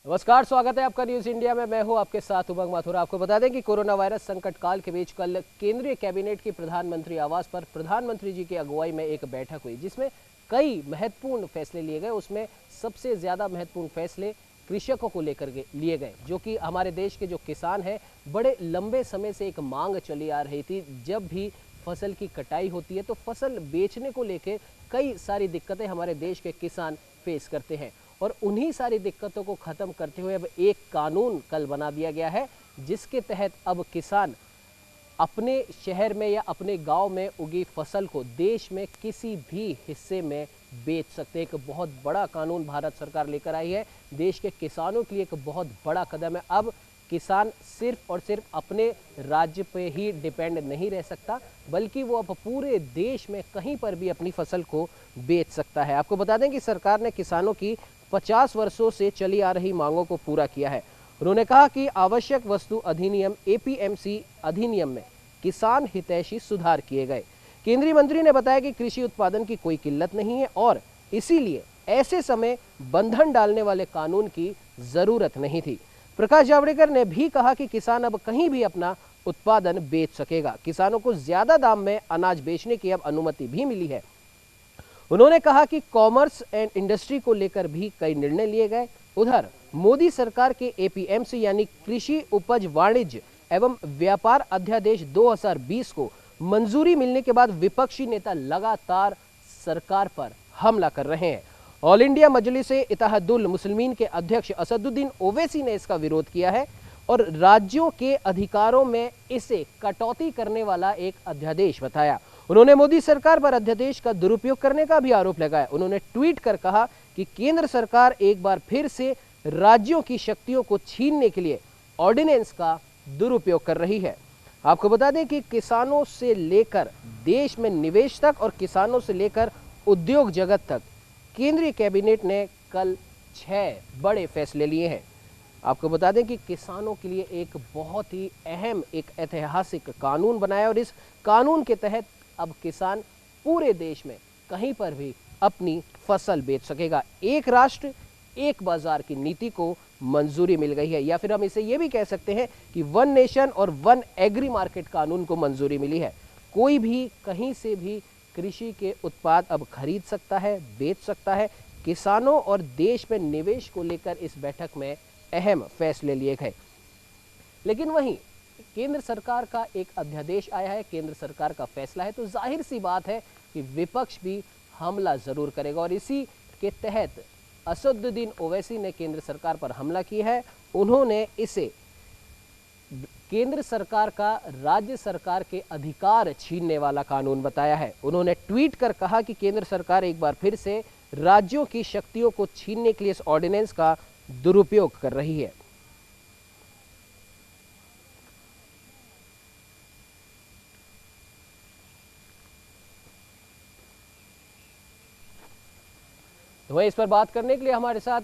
नमस्कार, स्वागत है आपका न्यूज इंडिया में। मैं हूं आपके साथ उमंग माथुर। आपको बता दें कि कोरोना वायरस संकट काल के बीच कल केंद्रीय कैबिनेट की प्रधानमंत्री आवास पर प्रधानमंत्री जी की अगुवाई में एक बैठक हुई, जिसमें कई महत्वपूर्ण फैसले लिए गए। उसमें सबसे ज्यादा महत्वपूर्ण फैसले कृषकों को लेकर लिए गए, जो कि हमारे देश के जो किसान हैं, बड़े लंबे समय से एक मांग चली आ रही थी। जब भी फसल की कटाई होती है तो फसल बेचने को लेकर कई सारी दिक्कतें हमारे देश के किसान फेस करते हैं, और उन्हीं सारी दिक्कतों को खत्म करते हुए अब एक कानून कल बना दिया गया है, जिसके तहत अब किसान अपने शहर में या अपने गांव में उगी फसल को देश में किसी भी हिस्से में बेच सकते हैं। एक बहुत बड़ा कानून भारत सरकार लेकर आई है। देश के किसानों के लिए एक बहुत बड़ा कदम है। अब किसान सिर्फ और सिर्फ अपने राज्य पे ही डिपेंड नहीं रह सकता, बल्कि वो अब पूरे देश में कहीं पर भी अपनी फसल को बेच सकता है। आपको बता दें कि सरकार ने किसानों की 50 वर्षों से चली आ रही मांगों को पूरा किया है। उन्होंने कहा कि आवश्यक वस्तु अधिनियम एपीएमसी अधिनियम में किसान हितैषी सुधार किए गए। केंद्रीय मंत्री ने बताया कि कृषि उत्पादन की कोई किल्लत नहीं है और इसीलिए ऐसे समय बंधन डालने वाले कानून की जरूरत नहीं थी। प्रकाश जावड़ेकर ने भी कहा कि किसान अब कहीं भी अपना उत्पादन बेच सकेगा। किसानों को ज्यादा दाम में अनाज बेचने की अब अनुमति भी मिली है। उन्होंने कहा कि कॉमर्स एंड इंडस्ट्री को लेकर भी कई निर्णय लिए गए। उधर मोदी सरकार के एपीएमसी यानी कृषि उपज वाणिज्य एवं व्यापार अध्यादेश 2020 को मंजूरी मिलने के बाद विपक्षी नेता लगातार सरकार पर हमला कर रहे हैं। ऑल इंडिया मजलिस-ए इत्तेहादुल मुस्लिमीन के अध्यक्ष असदुद्दीन ओवैसी ने इसका विरोध किया है और राज्यों के अधिकारों में इसे कटौती करने वाला एक अध्यादेश बताया। उन्होंने मोदी सरकार पर अध्यादेश का दुरुपयोग करने का भी आरोप लगाया। उन्होंने ट्वीट कर कहा कि केंद्र सरकार एक बार फिर से राज्यों की शक्तियों को छीनने के लिए ऑर्डिनेंस का दुरुपयोग कर रही है। आपको बता दें कि किसानों से लेकर देश में निवेश तक और किसानों से लेकर उद्योग जगत तक केंद्रीय कैबिनेट ने कल 6 बड़े फैसले लिए हैं। आपको बता दें कि किसानों के लिए एक बहुत ही अहम, एक ऐतिहासिक कानून बनाया, और इस कानून के तहत अब किसान पूरे देश में कहीं पर भी अपनी फसल बेच सकेगा। एक राष्ट्र एक बाजार की नीति को मंजूरी मिल गई है, या फिर हम इसे ये भी कह सकते हैं कि वन नेशन और वन एग्री मार्केट कानून को मंजूरी मिली है। कोई भी कहीं से भी कृषि के उत्पाद अब खरीद सकता है, बेच सकता है। किसानों और देश में निवेश को लेकर इस बैठक में अहम फैसले लिए गए। लेकिन वहीं केंद्र सरकार का एक अध्यादेश आया है, केंद्र सरकार का फैसला है, तो जाहिर सी बात है कि विपक्ष भी हमला जरूर करेगा, और इसी के तहत असदुद्दीन ओवैसी ने केंद्र सरकार पर हमला किया है। उन्होंने इसे केंद्र सरकार का राज्य सरकार के अधिकार छीनने वाला कानून बताया है। उन्होंने ट्वीट कर कहा कि केंद्र सरकार एक बार फिर से राज्यों की शक्तियों को छीनने के लिए इस ऑर्डिनेंस का दुरुपयोग कर रही है। तो वहीं इस पर बात करने के लिए हमारे साथ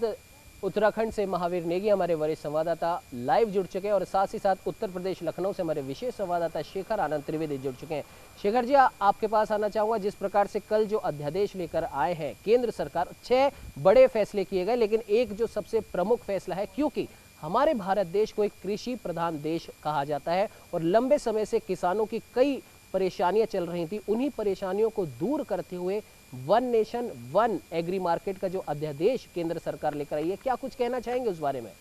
उत्तराखंड से महावीर नेगी, हमारे वरिष्ठ संवाददाता, लाइव जुड़ चुके हैं, और साथ ही साथ उत्तर प्रदेश लखनऊ से हमारे विशेष संवाददाता शेखर आनंद त्रिवेदी जुड़ चुके हैं। शेखर जी, आपके पास आना चाहूंगा। जिस प्रकार से कल जो अध्यादेश लेकर आए हैं केंद्र सरकार, 6 बड़े फैसले किए गए, लेकिन एक जो सबसे प्रमुख फैसला है, क्योंकि हमारे भारत देश को एक कृषि प्रधान देश कहा जाता है और लंबे समय से किसानों की कई परेशानियां चल रही थी, उन्हीं परेशानियों को दूर करते हुए one nation one agri market का जो अध्यादेश केंद्र सरकार लेकर आई है, क्या कुछ कहना चाहेंगे उस बारे में?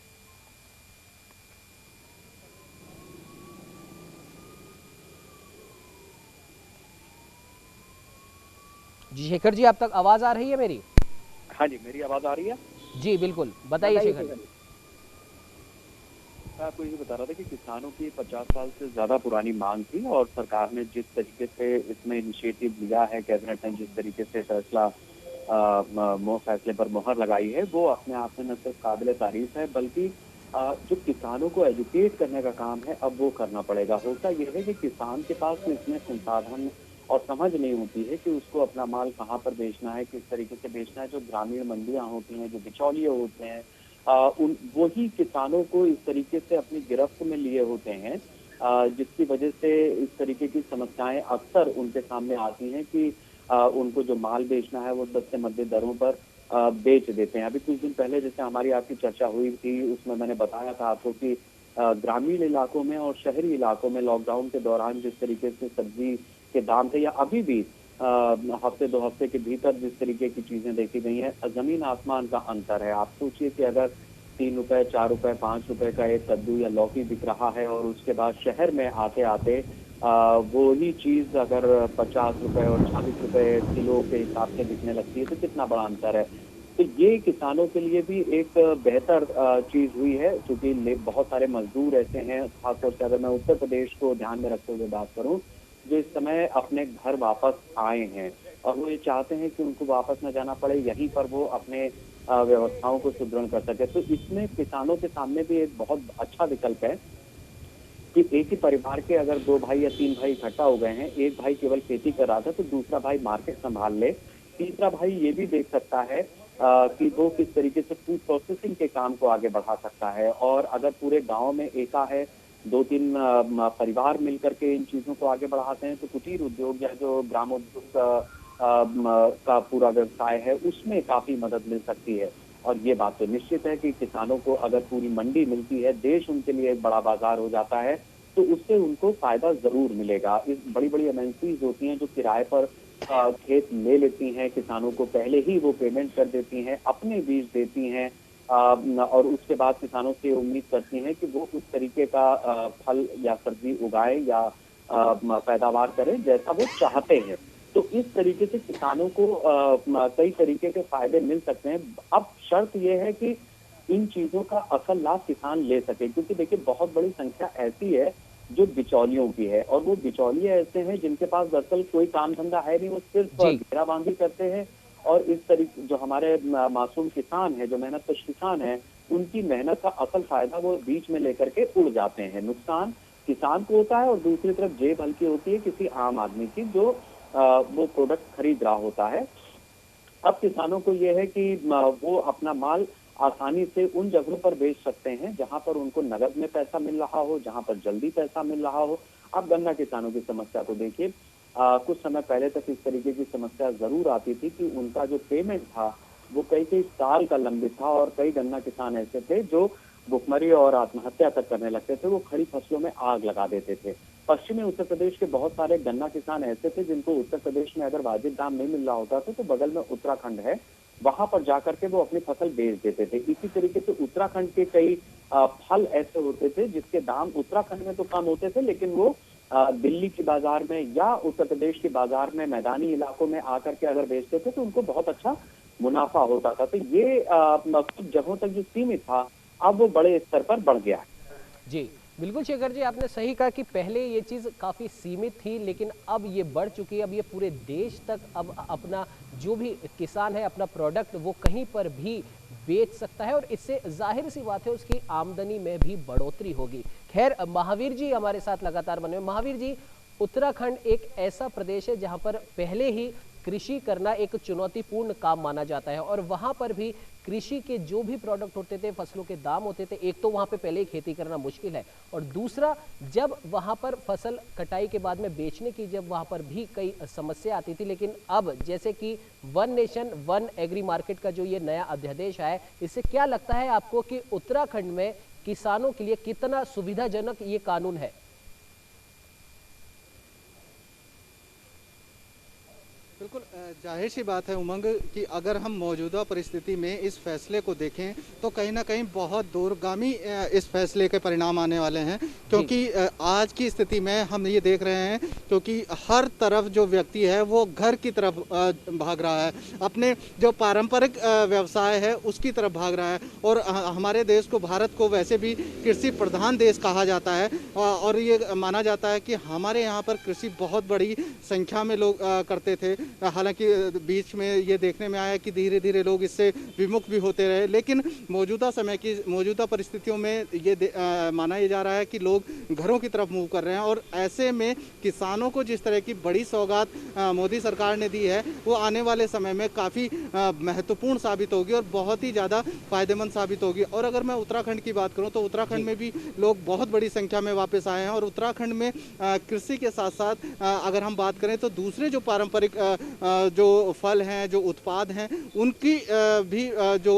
जी शेखर जी, आप तक आवाज आ रही है मेरी? हाँ जी, मेरी आवाज आ रही है? जी बिल्कुल, बताइए शेखर जी। मैं आपको ये बता रहा था कि किसानों की 50 साल से ज्यादा पुरानी मांग थी, और सरकार ने जिस तरीके से इसमें इनिशिएटिव लिया है, कैबिनेट ने जिस तरीके से फैसले पर मोहर लगाई है, वो अपने आप में न सिर्फ काबिल तारीफ है, बल्कि जो किसानों को एजुकेट करने का काम है अब वो करना पड़ेगा। होता यह है कि किसान के पास इतने संसाधन और समझ नहीं होती है कि उसको अपना माल कहाँ पर बेचना है, किस तरीके से बेचना है। जो ग्रामीण मंडियां होती हैं, जो बिचौलिए होते हैं, उन वही किसानों को इस तरीके से अपनी गिरफ्त में लिए होते हैं, जिसकी वजह से इस तरीके की समस्याएं अक्सर उनके सामने आती हैं कि उनको जो माल बेचना है वो सस्ते मध्य दरों पर बेच देते हैं। अभी कुछ दिन पहले जैसे हमारी आपकी चर्चा हुई थी, उसमें मैंने बताया था आपको कि ग्रामीण इलाकों में और शहरी इलाकों में लॉकडाउन के दौरान जिस तरीके से सब्जी के दाम थे, या अभी भी हफ्ते 2 हफ्ते के भीतर जिस तरीके की चीजें देखी गई हैं, जमीन आसमान का अंतर है। आप सोचिए कि अगर 3 रुपए, 4 रुपए, 5 रुपए का एक कद्दू या लौकी बिक रहा है, और उसके बाद शहर में आते आते वो ही चीज अगर 50 रुपए और 40 रुपए किलो के हिसाब से बिकने लगती है, तो कितना बड़ा अंतर है। तो ये किसानों के लिए भी एक बेहतर चीज हुई है, क्योंकि बहुत सारे मजदूर ऐसे हैं, खासतौर से अगर मैं उत्तर प्रदेश को ध्यान में रखते हुए बात करूं, जो इस समय अपने घर वापस आए हैं, और वो ये चाहते हैं कि उनको वापस न जाना पड़े, यहीं पर वो अपने व्यवस्थाओं को सुदृढ़ कर सके। तो इसमें किसानों के सामने भी एक बहुत अच्छा विकल्प है कि एक ही परिवार के अगर 2 भाई या 3 भाई इकट्ठा हो गए हैं, एक भाई केवल खेती कर रहा था तो दूसरा भाई मार्केट संभाल ले, तीसरा भाई ये भी देख सकता है कि वो किस तरीके से फूड प्रोसेसिंग के काम को आगे बढ़ा सकता है। और अगर पूरे गांव में एका है, 2-3 परिवार मिलकर के इन चीजों को आगे बढ़ाते हैं, तो कुटीर उद्योग या जो ग्रामोद्योग का पूरा व्यवसाय है, उसमें काफी मदद मिल सकती है। और ये बात तो निश्चित है कि किसानों को अगर पूरी मंडी मिलती है, देश उनके लिए एक बड़ा बाजार हो जाता है, तो उससे उनको फायदा जरूर मिलेगा। इस बड़ी बड़ी एमएनसीज होती हैं जो किराए पर खेत ले लेती हैं, किसानों को पहले ही वो पेमेंट कर देती हैं, अपने बीज देती हैं, और उसके बाद किसानों से उम्मीद करती हैं कि वो उस तरीके का फल या सब्जी उगाए या पैदावार करें जैसा वो चाहते हैं। तो इस तरीके से किसानों को कई तरीके के फायदे मिल सकते हैं। अब शर्त यह है कि इन चीजों का असल लाभ किसान ले सके, क्योंकि देखिए बहुत बड़ी संख्या ऐसी है जो बिचौलियों की है, और वो बिचौलिए ऐसे हैं जिनके पास दरअसल कोई काम धंधा है नहीं, वो सिर्फ घेराबांदी करते हैं। और इस तरीके जो हमारे मासूम किसान है, जो मेहनतकश किसान है, उनकी मेहनत का असल फायदा वो बीच में लेकर के उड़ जाते हैं। नुकसान किसान को होता है, और दूसरी तरफ जेब हल्की होती है किसी आम आदमी की, जो वो प्रोडक्ट खरीद रहा होता है। अब किसानों को यह है कि वो अपना माल आसानी से उन जगहों पर बेच सकते हैं जहां पर उनको नगद में पैसा मिल रहा हो, जहां पर जल्दी पैसा मिल रहा हो। अब गन्ना किसानों की समस्या को देखिए, कुछ समय पहले तक इस तरीके की समस्या जरूर आती थी कि उनका जो पेमेंट था वो कई कई साल का लंबित था, और कई गन्ना किसान ऐसे थे जो भुखमरी और आत्महत्या तक करने लगते थे। वो खड़ी फसलों में आग लगा देते थे। पश्चिमी उत्तर प्रदेश के बहुत सारे गन्ना किसान ऐसे थे जिनको उत्तर प्रदेश में अगर वाजिब दाम नहीं मिल रहा होता था, तो बगल में उत्तराखंड है, वहां पर जाकर के वो अपनी फसल बेच देते थे। इसी तरीके से उत्तराखंड के कई फल ऐसे होते थे जिसके दाम उत्तराखंड में तो कम होते थे, लेकिन वो दिल्ली की बाजार में या उत्तर प्रदेश के बाजार में मैदानी इलाकों में आकर के अगर बेचते थे तो उनको बहुत अच्छा मुनाफा होता था। तो ये कुछ जगहों तक जो सीमित था, अब वो बड़े स्तर पर बढ़ गया है। जी बिल्कुल शेखर जी, आपने सही कहा कि पहले ये चीज़ काफ़ी सीमित थी, लेकिन अब ये बढ़ चुकी है। अब ये पूरे देश तक अब अपना जो भी किसान है अपना प्रोडक्ट वो कहीं पर भी बेच सकता है, और इससे जाहिर सी बात है उसकी आमदनी में भी बढ़ोतरी होगी। खैर महावीर जी हमारे साथ लगातार बने हुए। महावीर जी, उत्तराखंड एक ऐसा प्रदेश है जहाँ पर पहले ही कृषि करना एक चुनौतीपूर्ण काम माना जाता है, और वहाँ पर भी कृषि के जो भी प्रोडक्ट होते थे, फसलों के दाम होते थे, एक तो वहाँ पे पहले ही खेती करना मुश्किल है, और दूसरा जब वहाँ पर फसल कटाई के बाद में बेचने की जब वहाँ पर भी कई समस्या आती थी। लेकिन अब जैसे कि one nation one agri market का जो ये नया अध्यादेश आया, इससे क्या लगता है आपको कि उत्तराखंड में किसानों के लिए कितना सुविधाजनक ये कानून है? बिल्कुल जाहिर सी बात है उमंग कि अगर हम मौजूदा परिस्थिति में इस फैसले को देखें तो कहीं ना कहीं बहुत दूरगामी इस फैसले के परिणाम आने वाले हैं, क्योंकि आज की स्थिति में हम ये देख रहे हैं क्योंकि हर तरफ जो व्यक्ति है वो घर की तरफ भाग रहा है, अपने जो पारंपरिक व्यवसाय है उसकी तरफ भाग रहा है। और हमारे देश को, भारत को वैसे भी कृषि प्रधान देश कहा जाता है, और ये माना जाता है कि हमारे यहाँ पर कृषि बहुत बड़ी संख्या में लोग करते थे। हालांकि बीच में ये देखने में आया कि धीरे धीरे लोग इससे विमुख भी होते रहे, लेकिन मौजूदा समय की मौजूदा परिस्थितियों में ये माना जा रहा है कि लोग घरों की तरफ मूव कर रहे हैं। और ऐसे में किसानों को जिस तरह की बड़ी सौगात मोदी सरकार ने दी है वो आने वाले समय में काफ़ी महत्वपूर्ण साबित होगी और बहुत ही ज़्यादा फायदेमंद साबित होगी। और अगर मैं उत्तराखंड की बात करूँ तो उत्तराखंड में भी लोग बहुत बड़ी संख्या में वापस आए हैं, और उत्तराखंड में कृषि के साथ साथ अगर हम बात करें तो दूसरे जो पारंपरिक जो जो फल हैं, जो उत्पाद हैं, उनकी भी जो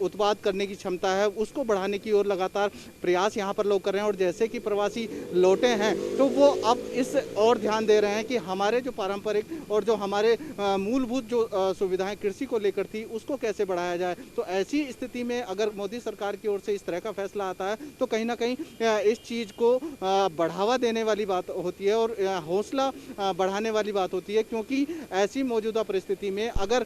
उत्पाद करने की क्षमता है उसको बढ़ाने की ओर लगातार प्रयास यहाँ पर लोग कर रहे हैं। और जैसे कि प्रवासी लौटे हैं तो वो अब इस और ध्यान दे रहे हैं कि हमारे जो पारंपरिक और जो हमारे मूलभूत जो सुविधाएं कृषि को लेकर थी उसको कैसे बढ़ाया जाए। तो ऐसी स्थिति में अगर मोदी सरकार की ओर से इस तरह का फैसला आता है तो कहीं ना कहीं इस चीज़ को बढ़ावा देने वाली बात होती है और हौसला बढ़ाने वाली बात होती है, क्योंकि ऐसी मौजूदा परिस्थिति में अगर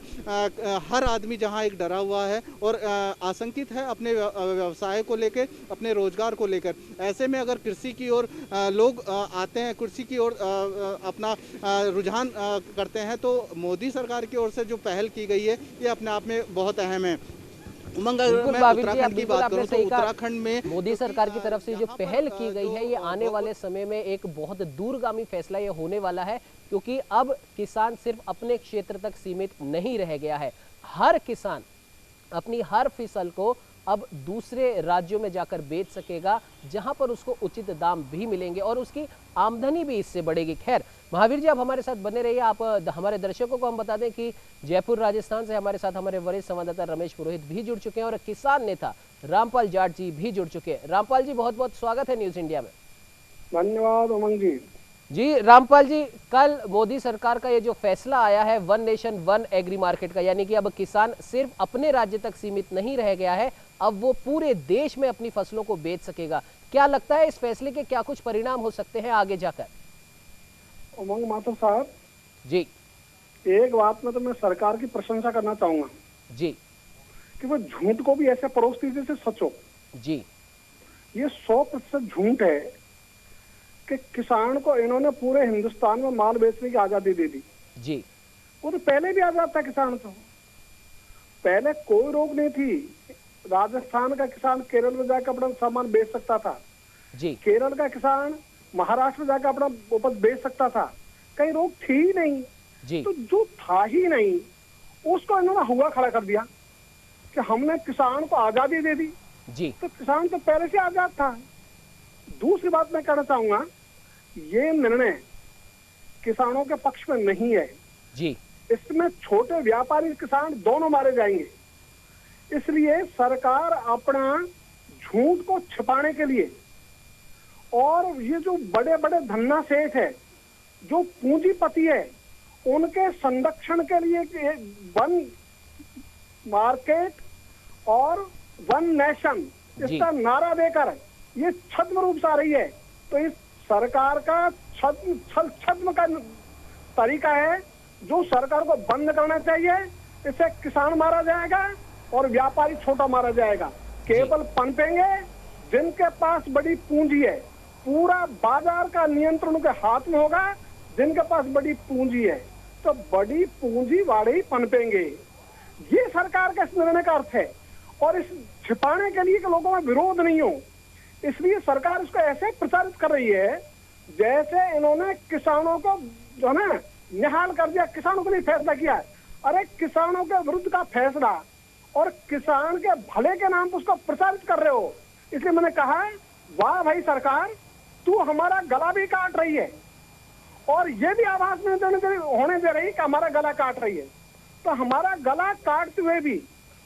हर आदमी जहां एक डरा हुआ है और आशंकित है अपने व्यवसाय को लेकर, अपने रोजगार को लेकर, ऐसे में अगर कृषि की ओर लोग आते हैं, कृषि की ओर अपना रुझान करते हैं, तो मोदी सरकार की ओर से जो पहल की गई है ये अपने आप में बहुत अहम है। उमंग, अगर मैं उत्तराखंड की बात करूं तो उत्तराखंड में मोदी सरकार की तरफ से जो पहल की गई है ये आने वाले समय में एक बहुत दूरगामी फैसला ये होने वाला है, क्योंकि अब किसान सिर्फ अपने क्षेत्र तक सीमित नहीं रह गया है। हर किसान अपनी हर फसल को अब दूसरे राज्यों में जाकर बेच सकेगा, जहां पर उसको उचित दाम भी मिलेंगे और उसकी आमदनी भी इससे बढ़ेगी। खैर महावीर जी, आप हमारे साथ बने रहिए। आप हमारे दर्शकों को हम बता दें कि जयपुर राजस्थान से हमारे साथ हमारे वरिष्ठ संवाददाता रमेश पुरोहित भी जुड़ चुके हैं और किसान नेता रामपाल जाट जी भी जुड़ चुके हैं। रामपाल जी, बहुत बहुत स्वागत है न्यूज इंडिया में। धन्यवाद उमंग जी। जी रामपाल जी, कल मोदी सरकार का ये जो फैसला आया है one nation one agri market का, यानी कि अब किसान सिर्फ अपने राज्य तक सीमित नहीं रह गया है, अब वो पूरे देश में अपनी फसलों को बेच सकेगा। क्या लगता है इस फैसले के क्या कुछ परिणाम हो सकते हैं आगे जाकर? उमंग माथुर साहब जी, एक बात में तो मैं सरकार की प्रशंसा करना चाहूंगा जी, कि वो झूठ को भी ऐसे परोसती है जैसे सच हो। जी, ये 100% झूठ है कि किसान को इन्होंने पूरे हिंदुस्तान में माल बेचने की आजादी दे दी। जी, वो तो पहले भी आजाद था किसान, तो पहले कोई रोक नहीं थी। राजस्थान का किसान केरल में जाकर अपना सामान बेच सकता था, जी, केरल का किसान महाराष्ट्र में जाकर अपना उपज बेच सकता था, कहीं रोक थी ही नहीं। जी, तो जो था ही नहीं उसको इन्होंने हुआ खड़ा कर दिया कि हमने किसान को आजादी दे दी। जी, तो किसान तो पहले से आजाद था। दूसरी बात मैं कहना चाहूंगा, ये निर्णय किसानों के पक्ष में नहीं है। जी, इसमें छोटे व्यापारी किसान दोनों मारे जाएंगे। इसलिए सरकार अपना झूठ को छिपाने के लिए और ये जो बड़े बड़े धन्ना सेठ है, जो पूंजीपति है, उनके संरक्षण के लिए वन मार्केट और वन नेशन इसका नारा देकर ये छद्म रूप से आ रही है। तो इस सरकार का छद्म का तरीका है जो सरकार को बंद करना चाहिए। इससे किसान मारा जाएगा और व्यापारी छोटा मारा जाएगा। केवल पनपेंगे जिनके पास बड़ी पूंजी है, पूरा बाजार का नियंत्रण उनके हाथ में होगा जिनके पास बड़ी पूंजी है। तो बड़ी पूंजी वाले ही पनपेंगे, ये सरकार का इस निर्णय का अर्थ है। और इस छिपाने के लिए कि लोगों में विरोध नहीं हो, इसलिए सरकार इसको ऐसे प्रचारित कर रही है जैसे इन्होंने किसानों को जो है ना निहाल कर दिया, किसानों के लिए फैसला किया है। अरे किसानों के विरुद्ध का फैसला और किसान के भले के नाम पर उसको प्रचारित कर रहे हो। इसलिए मैंने कहा, वाह भाई सरकार, तू हमारा गला भी काट रही है और ये भी आवाज में होने दे रही कि हमारा गला काट रही है। तो हमारा गला काटते हुए भी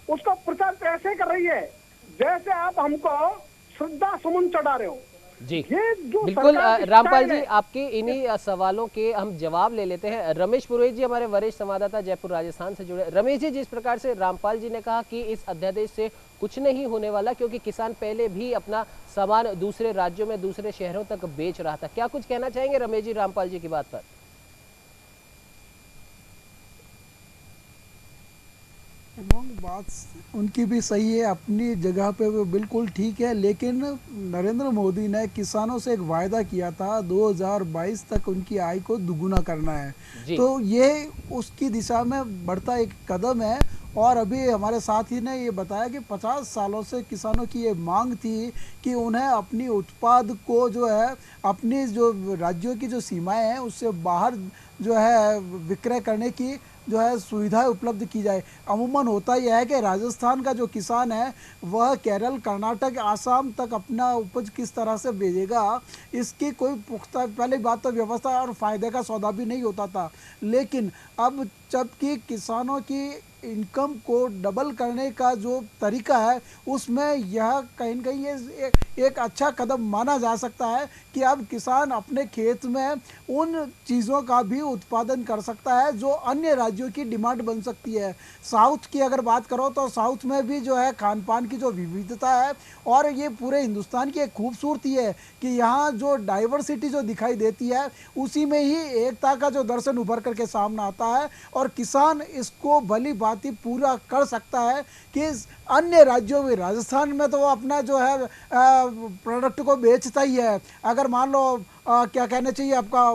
उसको प्रचारित ऐसे कर रही है जैसे आप हमको श्रद्धा सुमन चढ़ा रहे हो। जी, ये जो बिल्कुल रामपाल जी, आपके इन्हीं सवालों के हम जवाब ले लेते हैं। रमेश पुरोहित जी हमारे वरिष्ठ संवाददाता जयपुर राजस्थान से जुड़े। रमेश जी, जिस प्रकार से रामपाल जी ने कहा कि इस अध्यादेश से कुछ नहीं होने वाला क्योंकि किसान पहले भी अपना सामान दूसरे राज्यों में दूसरे शहरों तक बेच रहा था, क्या कुछ कहना चाहेंगे रमेश जी रामपाल जी की बात पर? बात उनकी भी सही है, अपनी जगह पे वो बिल्कुल ठीक है, लेकिन नरेंद्र मोदी ने किसानों से एक वायदा किया था 2022 तक उनकी आय को दुगुना करना है। तो ये उसकी दिशा में बढ़ता एक कदम है। और अभी हमारे साथी ने ये बताया कि 50 सालों से किसानों की ये मांग थी कि उन्हें अपनी उत्पाद को जो है अपनी जो राज्यों की जो सीमाएं हैं उससे बाहर जो है विक्रय करने की जो है सुविधाएं उपलब्ध की जाए। अमूमन होता यह है कि राजस्थान का जो किसान है वह केरल, कर्नाटक, आसाम तक अपना उपज किस तरह से भेजेगा, इसकी कोई पुख्ता, पहली बात तो व्यवस्था और फायदे का सौदा भी नहीं होता था। लेकिन अब जबकि किसानों की इनकम को डबल करने का जो तरीका है उसमें यह कहीं न कहीं ये एक अच्छा कदम माना जा सकता है कि अब किसान अपने खेत में उन चीज़ों का भी उत्पादन कर सकता है जो अन्य राज्यों की डिमांड बन सकती है। साउथ की अगर बात करो तो साउथ में भी जो है खान पान की जो विविधता है, और ये पूरे हिंदुस्तान की एक खूबसूरती है कि यहाँ जो डाइवर्सिटी जो दिखाई देती है उसी में ही एकता का जो दर्शन उभर करके सामने आता है, और किसान इसको भली भांति पूरा कर सकता है कि अन्य राज्यों में, राजस्थान में तो वो अपना जो है प्रोडक्ट को बेचता ही है। अगर मान लो क्या कहना चाहिए आपका,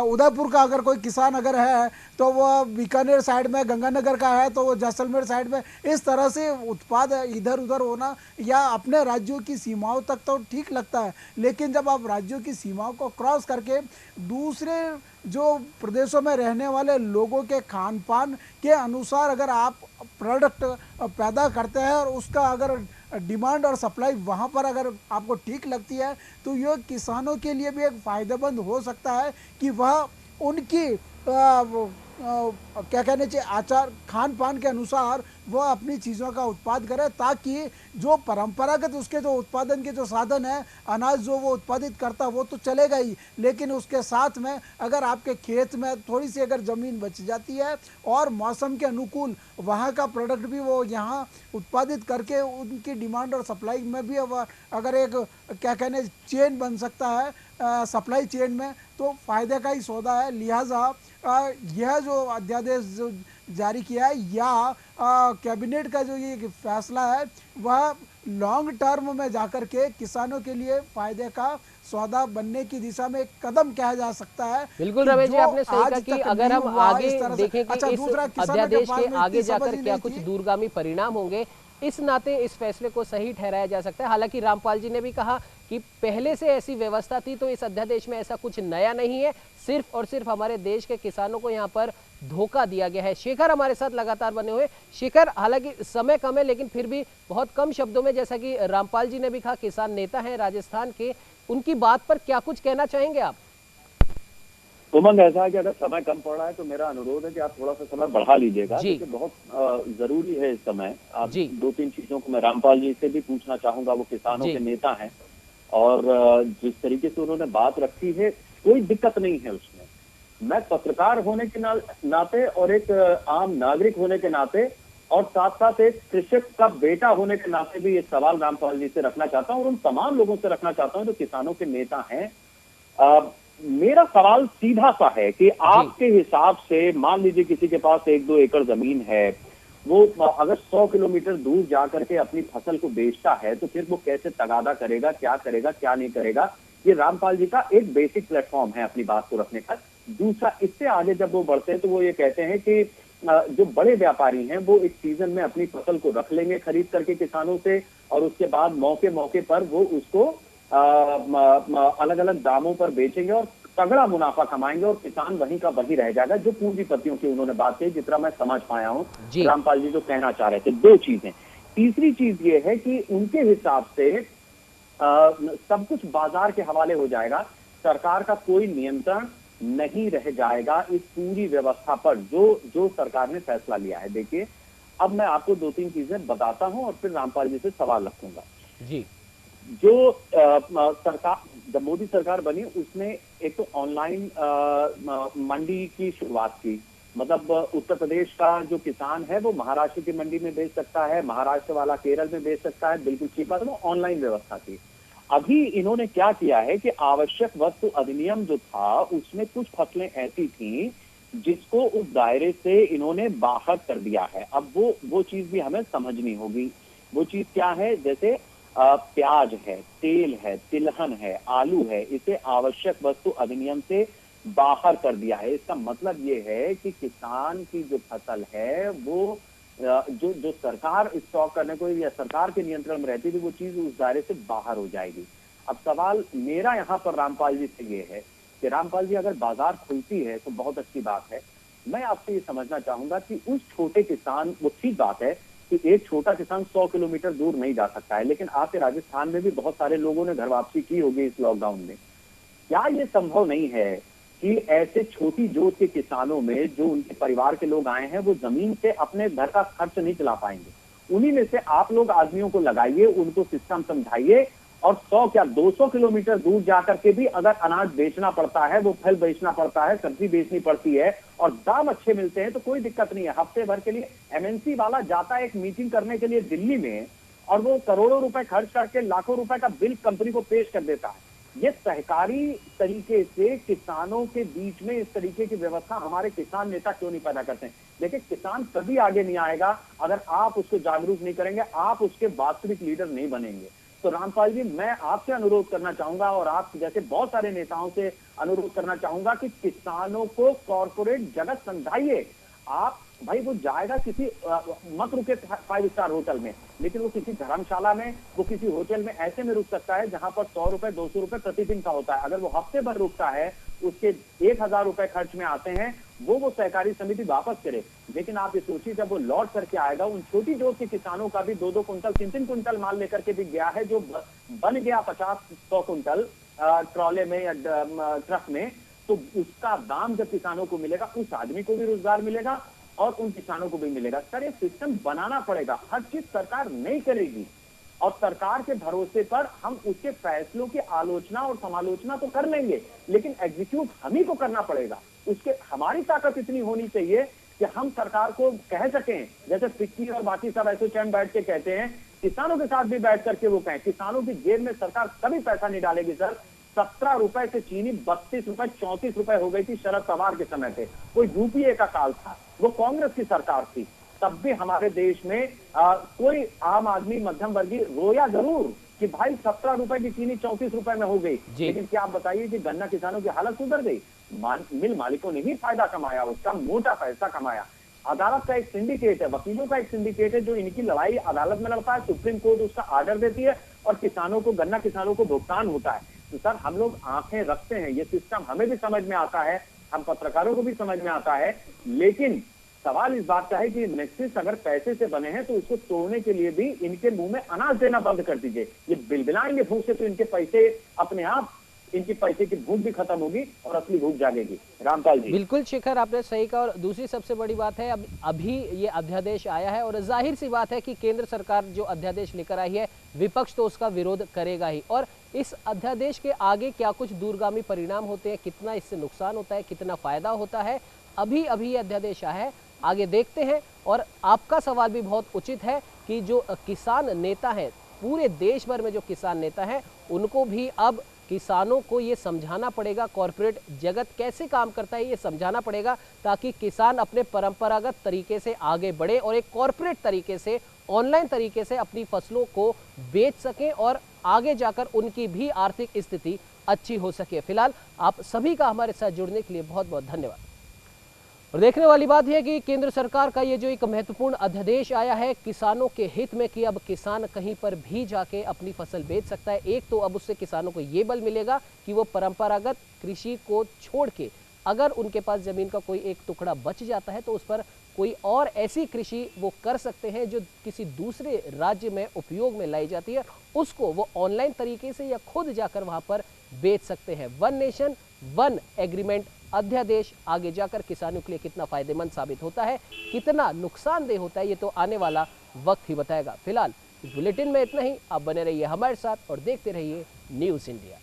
उदयपुर का अगर कोई किसान अगर है तो वो बीकानेर साइड में, गंगानगर का है तो वो जैसलमेर साइड में, इस तरह से उत्पाद इधर उधर होना या अपने राज्यों की सीमाओं तक तो ठीक लगता है, लेकिन जब आप राज्यों की सीमाओं को क्रॉस करके दूसरे जो प्रदेशों में रहने वाले लोगों के खान पान के अनुसार अगर आप प्रोडक्ट पैदा करते हैं और उसका अगर डिमांड और सप्लाई वहाँ पर अगर आपको ठीक लगती है तो ये किसानों के लिए भी एक फ़ायदेमंद हो सकता है कि वह उनकी क्या कहने चाहिए आचार खान पान के अनुसार वह अपनी चीज़ों का उत्पाद करे, ताकि जो परंपरागत उसके जो उत्पादन के जो साधन है, अनाज जो वो उत्पादित करता है वो तो चलेगा ही, लेकिन उसके साथ में अगर आपके खेत में थोड़ी सी अगर ज़मीन बच जाती है और मौसम के अनुकूल वहाँ का प्रोडक्ट भी वो यहाँ उत्पादित करके उनकी डिमांड और सप्लाई में भी अगर एक क्या कहने चेन बन सकता है सप्लाई चेन में, तो फ़ायदे का ही सौदा है। लिहाजा यह जो अध्यादेश जो जारी किया है या कैबिनेट का जो ये फैसला है वह लॉन्ग टर्म में जाकर के किसानों के लिए फायदे का सौदा बनने की दिशा में एक कदम कहा जा सकता है। बिल्कुल रमेश जी, आपने सही कहा कि अगर हम आगे देखें कि इस अध्यादेश के आगे जाकर क्या कुछ दूरगामी परिणाम होंगे, इस नाते इस फैसले को सही ठहराया जा सकता है। हालांकि रामपाल जी ने भी कहा कि पहले से ऐसी व्यवस्था थी तो इस अध्यादेश में ऐसा कुछ नया नहीं है, सिर्फ और सिर्फ हमारे देश के किसानों को यहाँ पर धोखा दिया गया है। शेखर हमारे साथ लगातार बने हुए। शेखर, हालांकि समय कम है लेकिन फिर भी बहुत कम शब्दों में, जैसा कि रामपाल जी ने भी कहा, किसान नेता हैं राजस्थान के, उनकी बात पर क्या कुछ कहना चाहेंगे आप? उमंग, ऐसा है कि अगर समय कम पड़ रहा है तो मेरा अनुरोध है कि आप थोड़ा सा समय बढ़ा लीजिएगा, क्योंकि बहुत जरूरी है इस समय। आप दो तीन चीजों को मैं रामपाल जी से भी पूछना चाहूंगा, वो किसानों के नेता हैं और जिस तरीके से उन्होंने बात रखी है कोई दिक्कत नहीं है उसमें। मैं पत्रकार होने के नाते और एक आम नागरिक होने के नाते और साथ साथ एक कृषक का बेटा होने के नाते भी ये सवाल रामपाल जी से रखना चाहता हूं और उन तमाम लोगों से रखना चाहता हूं जो किसानों के नेता हैं। मेरा सवाल सीधा सा है कि आपके हिसाब से मान लीजिए किसी के पास 1-2 एकड़ जमीन है, वो अगर 100 किलोमीटर दूर जाकर के अपनी फसल को बेचता है तो फिर वो कैसे तगादा करेगा, क्या नहीं करेगा। ये रामपाल जी का एक बेसिक प्लेटफॉर्म है अपनी बात को रखने का। दूसरा, इससे आगे जब वो बढ़ते हैं तो वो ये कहते हैं कि जो बड़े व्यापारी हैं वो एक सीजन में अपनी फसल को रख लेंगे खरीद करके किसानों से, और उसके बाद मौके मौके पर वो उसको अलग अलग दामों पर बेचेंगे और तगड़ा मुनाफा कमाएंगे और किसान वहीं का वहीं रह जाएगा। जो पूंजीपतियों की उन्होंने बात की, जितना मैं समझ पाया हूं रामपाल जी जो कहना चाह रहे थे। दो चीजें। तीसरी चीज ये है कि उनके हिसाब से सब कुछ बाजार के हवाले हो जाएगा, सरकार का कोई नियंत्रण नहीं रह जाएगा इस पूरी व्यवस्था पर जो सरकार ने फैसला लिया है। देखिए, अब मैं आपको 2-3 चीजें बताता हूं और फिर रामपाल जी से सवाल रखूंगा। जी, जो सरकार, जब मोदी सरकार बनी उसने एक तो ऑनलाइन मंडी की शुरुआत की। मतलब उत्तर प्रदेश का जो किसान है वो महाराष्ट्र की मंडी में बेच सकता है, महाराष्ट्र वाला केरल में बेच सकता है, बिल्कुल ठीक बात है, वो ऑनलाइन व्यवस्था थी। अभी इन्होंने क्या किया है कि आवश्यक वस्तु अधिनियम जो था उसमें कुछ फसलें ऐसी थी जिसको उस दायरे से इन्होंने बाहर कर दिया है। अब वो चीज भी हमें समझनी होगी। वो चीज क्या है? जैसे प्याज है, तेल है, तिलहन है, आलू है, इसे आवश्यक वस्तु अधिनियम से बाहर कर दिया है। इसका मतलब ये है कि किसान की जो फसल है वो जो सरकार स्टॉक करने को या सरकार के नियंत्रण में रहती थी वो चीज उस दायरे से बाहर हो जाएगी। अब सवाल मेरा यहाँ पर रामपाल जी से ये है कि रामपाल जी, अगर बाजार खुलती है तो बहुत अच्छी बात है, मैं आपसे ये समझना चाहूंगा कि उस छोटे किसान, वो ठीक बात है कि एक छोटा किसान 100 किलोमीटर दूर नहीं जा सकता है, लेकिन आपके राजस्थान में भी बहुत सारे लोगों ने घर वापसी की होगी इस लॉकडाउन में। क्या ये संभव नहीं है कि ऐसे छोटी जोत के किसानों में जो उनके परिवार के लोग आए हैं वो जमीन से अपने घर का खर्च नहीं चला पाएंगे? उन्हीं में से आप लोग आदमियों को लगाइए, उनको सिस्टम समझाइए, और 100 क्या 200 किलोमीटर दूर जाकर के भी अगर अनाज बेचना पड़ता है, वो फल बेचना पड़ता है, सब्जी बेचनी पड़ती है और दाम अच्छे मिलते हैं तो कोई दिक्कत नहीं है। हफ्ते भर के लिए एमएनसी वाला जाता है एक मीटिंग करने के लिए दिल्ली में और वो करोड़ों रुपए खर्च करके लाखों रुपए का बिल कंपनी को पेश कर देता है। ये सहकारी तरीके से किसानों के बीच में इस तरीके की व्यवस्था हमारे किसान नेता क्यों नहीं पैदा करते हैं? देखिए, किसान कभी आगे नहीं आएगा अगर आप उसको जागरूक नहीं करेंगे, आप उसके वास्तविक लीडर नहीं बनेंगे। तो रामपाल जी, मैं आपसे अनुरोध करना चाहूंगा और आप जैसे बहुत सारे नेताओं से अनुरोध करना चाहूंगा कि किसानों को कॉर्पोरेट जगत समझाइए। आप भाई, वो जाएगा किसी मत रुके 5 स्टार होटल में, लेकिन वो किसी धर्मशाला में, वो किसी होटल में ऐसे में रुक सकता है जहां पर 100 रुपए 200 रुपए प्रतिदिन का होता है। अगर वो हफ्ते भर रुकता है, उसके 1000 रुपए खर्च में आते हैं, वो सहकारी समिति वापस करे। लेकिन आप ये सोचिए, जब वो लौट करके आएगा, उन छोटी जोत के किसानों का भी 2-2 कुंटल 3-3 कुंटल माल लेकर के भी गया है, जो बन गया 50-100 कुंटल ट्रॉले में या ट्रक में, तो उसका दाम जब किसानों को मिलेगा, उस आदमी को भी रोजगार मिलेगा और उन किसानों को भी मिलेगा। सर, ये सिस्टम बनाना पड़ेगा। हर चीज सरकार नहीं करेगी और सरकार के भरोसे पर हम उसके फैसलों की आलोचना और समालोचना तो कर लेंगे, लेकिन एग्जीक्यूट हम ही को करना पड़ेगा। उसके हमारी ताकत इतनी होनी चाहिए कि हम सरकार को कह सकें, जैसे फिक्की और बाकी सब एसोचैम बैठ के कहते हैं, किसानों के साथ भी बैठ करके वो कहें, किसानों की जेब में सरकार कभी पैसा नहीं डालेगी। सर, 17 रुपए से चीनी 32 रुपए 34 रुपए हो गई थी शरद पवार के समय पे। कोई यूपीए का काल था, वो कांग्रेस की सरकार थी, तब भी हमारे देश में कोई आम आदमी मध्यम वर्गीय रोया जरूर कि भाई 17 रुपए की चीनी 34 रुपए में हो गई। लेकिन क्या आप बताइए कि गन्ना किसानों की हालत सुधर गई? मिल मालिकों ने ही फायदा कमाया, उसका मोटा पैसा कमाया। अदालत का एक सिंडिकेट है, वकीलों का एक सिंडिकेट है जो इनकी लड़ाई अदालत में लड़ता है, सुप्रीम कोर्ट उसका आर्डर देती है और किसानों को, गन्ना किसानों को भुगतान होता है। तो सर, हम लोग आंखें रखते हैं, ये सिस्टम हमें भी समझ में आता है, हम पत्रकारों को भी समझ में आता है, लेकिन सवाल इस बात का है कि नेक्सस अगर पैसे से बने हैं तो उसको तोड़ने के लिए भी इनके मुंह में अनाज देना बंद कर दीजिए। ये बिलबिलाएंगे भूख से तो इनके पैसे अपने आप, इनकी पैसे की भूख भी खत्म होगी और असली भूख जागेगी। रामपाल जी, बिल्कुल शिखर, आपने सही कहा। और दूसरी सबसे बड़ी बात है, अभी ये अध्यादेश आया है और जाहिर सी बात है कि केंद्र सरकार जो अध्यादेश लेकर आई है, विपक्ष तो उसका विरोध करेगा ही। और इस अध्यादेश के आगे क्या कुछ दूरगामी परिणाम होते हैं, कितना इससे नुकसान होता है, कितना फायदा होता है, अभी ये अध्यादेश आया है, आगे देखते हैं। और आपका सवाल भी बहुत उचित है कि जो किसान नेता हैं, पूरे देश भर में जो किसान नेता हैं, उनको भी अब किसानों को ये समझाना पड़ेगा, कॉरपोरेट जगत कैसे काम करता है ये समझाना पड़ेगा, ताकि किसान अपने परंपरागत तरीके से आगे बढ़े और एक कॉरपोरेट तरीके से, ऑनलाइन तरीके से अपनी फसलों को बेच सकें और आगे जाकर उनकी भी आर्थिक स्थिति अच्छी हो सके। फिलहाल आप सभी का हमारे साथ जुड़ने के लिए बहुत बहुत धन्यवाद। और देखने वाली बात यह है कि केंद्र सरकार का ये जो एक महत्वपूर्ण अध्यादेश आया है किसानों के हित में, कि अब किसान कहीं पर भी जाके अपनी फसल बेच सकता है। एक तो अब उससे किसानों को ये बल मिलेगा कि वो परंपरागत कृषि को छोड़ के, अगर उनके पास जमीन का कोई एक टुकड़ा बच जाता है तो उस पर कोई और ऐसी कृषि वो कर सकते हैं जो किसी दूसरे राज्य में उपयोग में लाई जाती है, उसको वो ऑनलाइन तरीके से या खुद जाकर वहां पर बेच सकते हैं। वन नेशन वन एग्रीमेंट अध्यादेश आगे जाकर किसानों के लिए कितना फायदेमंद साबित होता है, कितना नुकसानदेह होता है, ये तो आने वाला वक्त ही बताएगा। फिलहाल इस बुलेटिन में इतना ही। आप बने रहिए हमारे साथ और देखते रहिए न्यूज़ इंडिया।